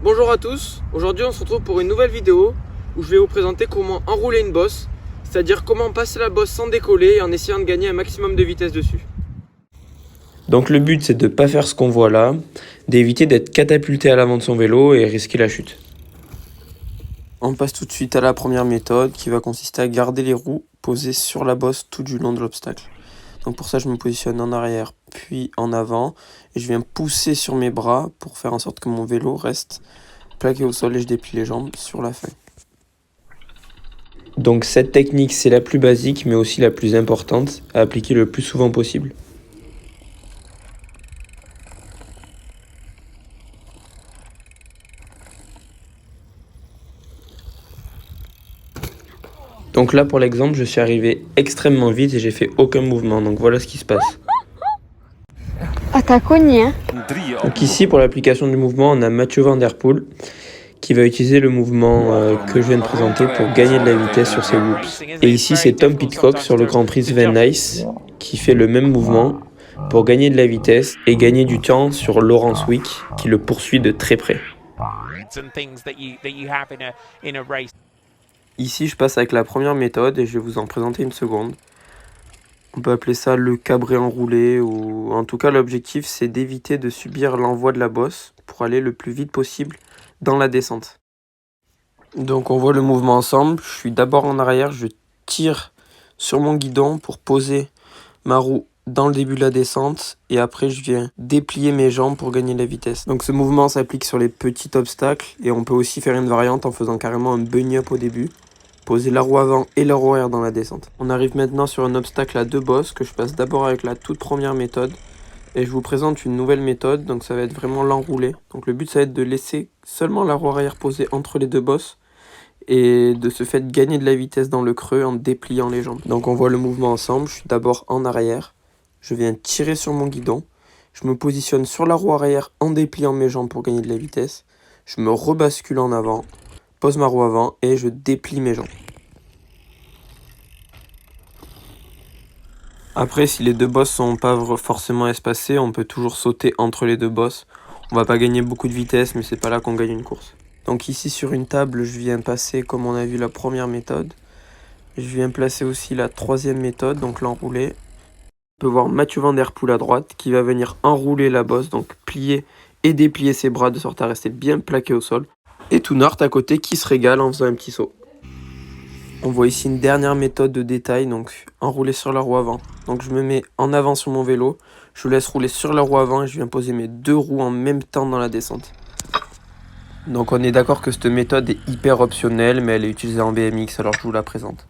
Bonjour à tous, aujourd'hui on se retrouve pour une nouvelle vidéo où je vais vous présenter comment enrouler une bosse, c'est-à-dire comment passer la bosse sans décoller et en essayant de gagner un maximum de vitesse dessus. Donc le but c'est de ne pas faire ce qu'on voit là, d'éviter d'être catapulté à l'avant de son vélo et risquer la chute. On passe tout de suite à la première méthode qui va consister à garder les roues posées sur la bosse tout du long de l'obstacle. Donc pour ça je me positionne en arrière puis en avant et je viens pousser sur mes bras pour faire en sorte que mon vélo reste plaqué au sol et je déplie les jambes sur la feuille. Donc cette technique c'est la plus basique mais aussi la plus importante à appliquer le plus souvent possible. Donc là pour l'exemple je suis arrivé extrêmement vite et j'ai fait aucun mouvement, donc voilà ce qui se passe. Ah, t'as cogné, hein? Donc ici pour l'application du mouvement on a Mathieu Van Der Poel qui va utiliser le mouvement que je viens de présenter pour gagner de la vitesse sur ses whoops. Et ici c'est Tom Pidcock sur le Grand Prix Van Nuys qui fait le même mouvement pour gagner de la vitesse et gagner du temps sur Laurence Wick qui le poursuit de très près. Ici je passe avec la première méthode et je vais vous en présenter une seconde. On peut appeler ça le cabré enroulé ou en tout cas l'objectif c'est d'éviter de subir l'envoi de la bosse pour aller le plus vite possible dans la descente. Donc on voit le mouvement ensemble, je suis d'abord en arrière, je tire sur mon guidon pour poser ma roue dans le début de la descente et après je viens déplier mes jambes pour gagner de la vitesse. Donc ce mouvement s'applique sur les petits obstacles et on peut aussi faire une variante en faisant carrément un bunny up au début. Poser la roue avant et la roue arrière dans la descente. On arrive maintenant sur un obstacle à deux bosses que je passe d'abord avec la toute première méthode. Et je vous présente une nouvelle méthode, donc ça va être vraiment l'enrouler. Donc le but ça va être de laisser seulement la roue arrière posée entre les deux bosses. Et de ce fait gagner de la vitesse dans le creux en dépliant les jambes. Donc on voit le mouvement ensemble, je suis d'abord en arrière. Je viens tirer sur mon guidon. Je me positionne sur la roue arrière en dépliant mes jambes pour gagner de la vitesse. Je me rebascule en avant. Pose ma roue avant et je déplie mes jambes. Après, si les deux bosses sont pas forcément espacées, on peut toujours sauter entre les deux bosses. On va pas gagner beaucoup de vitesse, mais c'est pas là qu'on gagne une course. Donc ici sur une table, je viens passer, comme on a vu la première méthode. Je viens placer aussi la troisième méthode, donc l'enrouler. On peut voir Mathieu Van Der Poel à droite qui va venir enrouler la bosse, donc plier et déplier ses bras de sorte à rester bien plaqué au sol. Et Toonart à côté qui se régale en faisant un petit saut. On voit ici une dernière méthode de détail, donc enrouler sur la roue avant. Donc je me mets en avant sur mon vélo, je laisse rouler sur la roue avant et je viens poser mes deux roues en même temps dans la descente. Donc on est d'accord que cette méthode est hyper optionnelle mais elle est utilisée en BMX alors je vous la présente.